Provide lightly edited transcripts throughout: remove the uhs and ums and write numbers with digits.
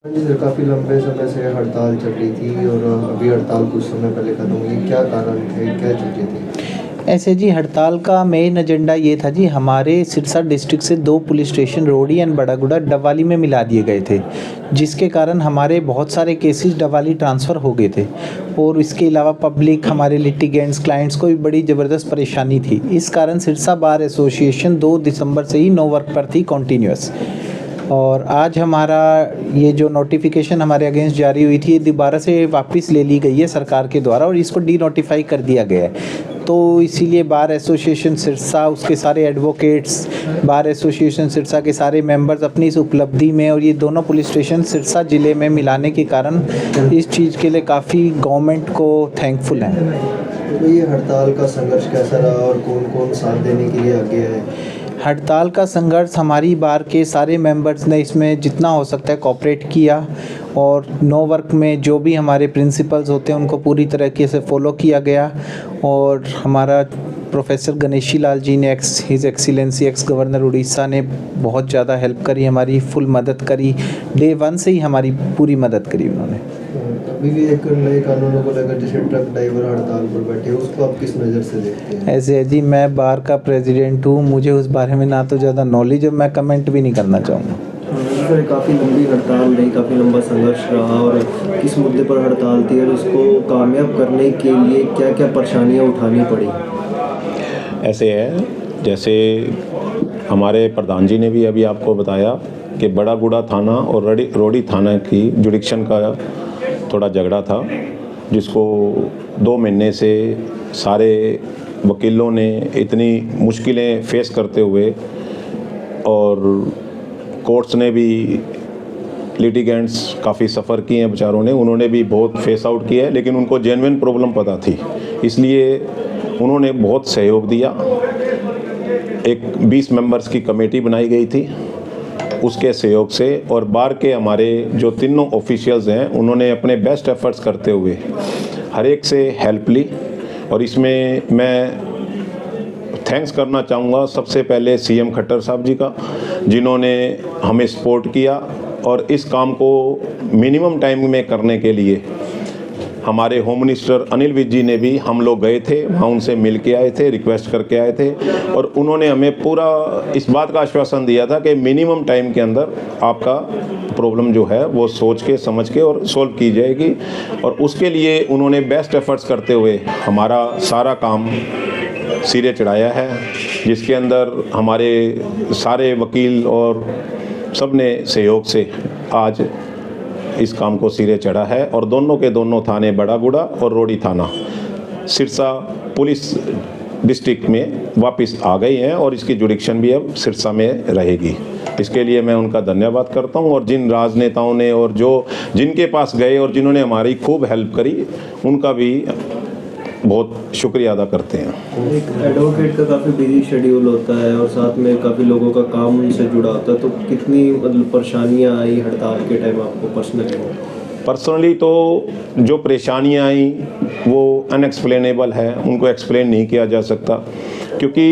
हाँ जी सर, काफ़ी लंबे समय से हड़ताल चल रही थी और अभी हड़ताल कुछ समय पहले खत्म हुई। क्या कारण थे, क्या चीज़ें थी? ऐसे जी हड़ताल का मेन एजेंडा ये था जी, हमारे सिरसा डिस्ट्रिक्ट से 2 police station रोडी and Baragudha Dabwali में मिला दिए गए थे, जिसके कारण हमारे बहुत सारे केसेस डबवाली ट्रांसफ़र हो गए थे। और इसके अलावा पब्लिक, हमारे लिटिगेंट्स, क्लाइंट्स को भी बड़ी ज़बरदस्त परेशानी थी। इस कारण सिरसा बार एसोसिएशन 2 दिसंबर से ही नो वर्क पर थी कंटिन्यूअस। और आज हमारा ये जो नोटिफिकेशन हमारे अगेंस्ट जारी हुई थी, ये दोबारा से वापस ले ली गई है सरकार के द्वारा और इसको डी नोटिफाई कर दिया गया है। तो इसीलिए बार एसोसिएशन सिरसा, उसके सारे एडवोकेट्स, बार एसोसिएशन सिरसा के सारे मेंबर्स अपनी इस उपलब्धि में और ये दोनों पुलिस स्टेशन सिरसा ज़िले में मिलाने के कारण इस चीज़ के लिए काफ़ी गवर्नमेंट को थैंकफुल हैं। तो ये हड़ताल का संघर्ष कैसा रहा और कौन-कौन साथ देने के लिए आगे है? हड़ताल का संघर्ष हमारी बार के सारे मेंबर्स ने इसमें जितना हो सकता है कोऑपरेट किया और नो वर्क में जो भी हमारे प्रिंसिपल्स होते हैं उनको पूरी तरीके से फॉलो किया गया। और हमारा प्रोफेसर गणेशी लाल जी ने his excellency x governor Orissa ने बहुत ज़्यादा हेल्प करी, हमारी फुल मदद करी। डे 1 से ही हमारी पूरी मदद करी उन्होंने। अभी भी एक नए कानूनों को लेकर जैसे ट्रक ड्राइवर हड़ताल पर बैठे हैं, उसको आप किस नज़र से देखते हैं? ऐसे है जी, मैं बार का प्रेसिडेंट हूँ, मुझे उस बारे में ना तो ज़्यादा नॉलेज है, मैं कमेंट भी नहीं करना चाहूँगा। सर, काफ़ी लंबी हड़ताल रही, काफ़ी लंबा संघर्ष रहा और किस मुद्दे पर हड़ताल थी और उसको कामयाब करने के लिए क्या-क्या परेशानियाँ उठानी पड़ी? ऐसे है, जैसे हमारे प्रधान जी ने भी अभी आपको बताया कि बड़ागुड़ा थाना और रोडी थाना की जुडिक्शन का थोड़ा झगड़ा था, जिसको 2 महीने से सारे वकीलों ने इतनी मुश्किलें फेस करते हुए और कोर्ट्स ने भी लिटिगेंट्स काफ़ी सफ़र किए हैं बेचारों ने, उन्होंने भी बहुत फेस आउट किया है, लेकिन उनको जेन्युइन प्रॉब्लम पता थी, इसलिए उन्होंने बहुत सहयोग दिया। एक 20 मेंबर्स की कमेटी बनाई गई थी उसके सहयोग से, और बार के हमारे जो तीनों ऑफिशियल्स हैं उन्होंने अपने बेस्ट एफर्ट्स करते हुए हर एक से हेल्प ली। और इसमें मैं थैंक्स करना चाहूँगा सबसे पहले सीएम खट्टर साहब जी का, जिन्होंने हमें सपोर्ट किया और इस काम को मिनिमम टाइम में करने के लिए हमारे होम मिनिस्टर अनिल विज जी ने भी, हम लोग गए थे वहाँ, उनसे मिल के आए थे, रिक्वेस्ट करके आए थे और उन्होंने हमें पूरा इस बात का आश्वासन दिया था कि मिनिमम टाइम के अंदर आपका प्रॉब्लम जो है वो सोच के समझ के और सॉल्व की जाएगी। और उसके लिए उन्होंने बेस्ट एफर्ट्स करते हुए हमारा सारा काम सिरे चढ़ाया है, जिसके अंदर हमारे सारे वकील और सब ने सहयोग से आज इस काम को सिरे चढ़ा है। और दोनों के दोनों थाने बड़ागुड़ा और रोडी थाना सिरसा पुलिस डिस्ट्रिक्ट में वापस आ गई हैं और इसकी जुडिक्शन भी अब सिरसा में रहेगी। इसके लिए मैं उनका धन्यवाद करता हूं और जिन राजनेताओं ने और जिनके पास गए और जिन्होंने हमारी खूब हेल्प करी, उनका भी बहुत शुक्रिया अदा करते हैं। एक एडवोकेट का काफ़ी बिजी शेड्यूल होता है और साथ में काफ़ी लोगों का काम उनसे जुड़ा होता है, तो कितनी मतलब परेशानियाँ आई हड़ताल के टाइम आपको पर्सनली? तो जो परेशानियाँ आई वो अनएक्सप्लेनेबल है, उनको एक्सप्लेन नहीं किया जा सकता, क्योंकि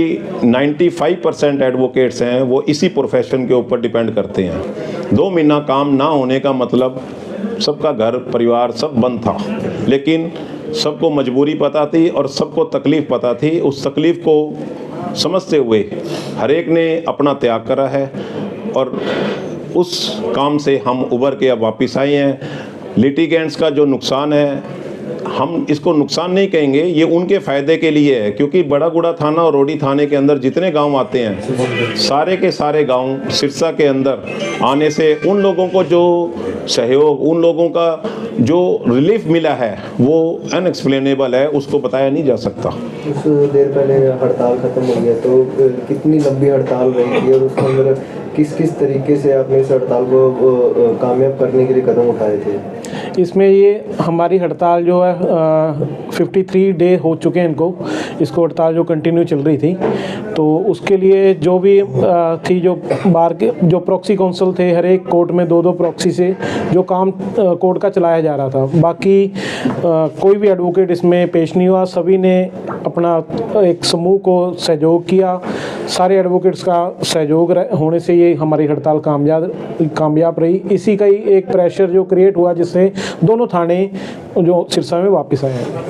95% एडवोकेट्स हैं वो इसी प्रोफेशन के ऊपर डिपेंड करते हैं। 2 महीना काम ना होने का मतलब सबका घर परिवार सब बंद था, लेकिन सबको मजबूरी पता थी और सबको तकलीफ़ पता थी। उस तकलीफ़ को समझते हुए हर एक ने अपना त्याग करा है और उस काम से हम उभर के अब वापस आए हैं। लिटिगेंट्स का जो नुकसान है, हम इसको नुकसान नहीं कहेंगे, ये उनके फ़ायदे के लिए है, क्योंकि बड़ागुड़ा थाना और रोडी थाने के अंदर जितने गांव आते हैं, सारे के सारे गांव सिरसा के अंदर आने से उन लोगों को जो सहयोग, उन लोगों का जो रिलीफ मिला है वो अनएक्सप्लेनेबल है, उसको बताया नहीं जा सकता। कुछ देर पहले हड़ताल ख़त्म हो गया, तो कितनी लंबी हड़ताल रही थी और उसके अंदर किस तरीके से आपने इस हड़ताल को कामयाब करने के लिए कदम उठाए थे? इसमें ये हमारी हड़ताल जो है 53 डे हो चुके हैं इनको। इसको हड़ताल जो कंटिन्यू चल रही थी, तो उसके लिए जो भी थी जो बार के जो प्रॉक्सी काउंसिल थे, हर एक कोर्ट में 2-2 प्रॉक्सी से जो काम कोर्ट का चलाया जा रहा था। बाकी कोई भी एडवोकेट इसमें पेश नहीं हुआ, सभी ने अपना एक समूह को सहयोग किया। सारे एडवोकेट्स का सहयोग होने से ये हमारी हड़ताल कामयाब रही। इसी का ही एक प्रेशर जो क्रिएट हुआ जिससे दोनों थाने जो सिरसा में वापस आए हैं।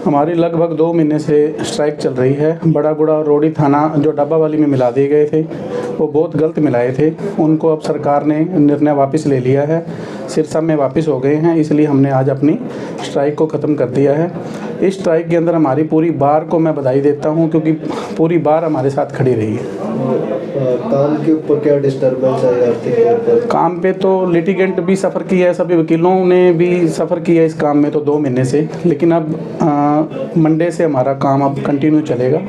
हमारी लगभग 2 महीने से स्ट्राइक चल रही है। बड़ागुड़ा और रोडी थाना जो डब्बावाली में मिला दिए गए थे, वो बहुत गलत मिलाए थे। उनको अब सरकार ने निर्णय वापस ले लिया है, सिरसा में वापस हो गए हैं, इसलिए हमने आज अपनी स्ट्राइक को ख़त्म कर दिया है। इस स्ट्राइक के अंदर हमारी पूरी बार को मैं बधाई देता हूं, क्योंकि पूरी बार हमारे साथ खड़ी रही है। काम के ऊपर क्या डिस्टर्बेंस है आर्थिक तौर पर? काम पे तो लिटिगेंट भी सफ़र किया है, सभी वकीलों ने भी सफ़र किया है इस काम में तो 2 महीने से, लेकिन अब मंडे से हमारा काम अब कंटिन्यू चलेगा।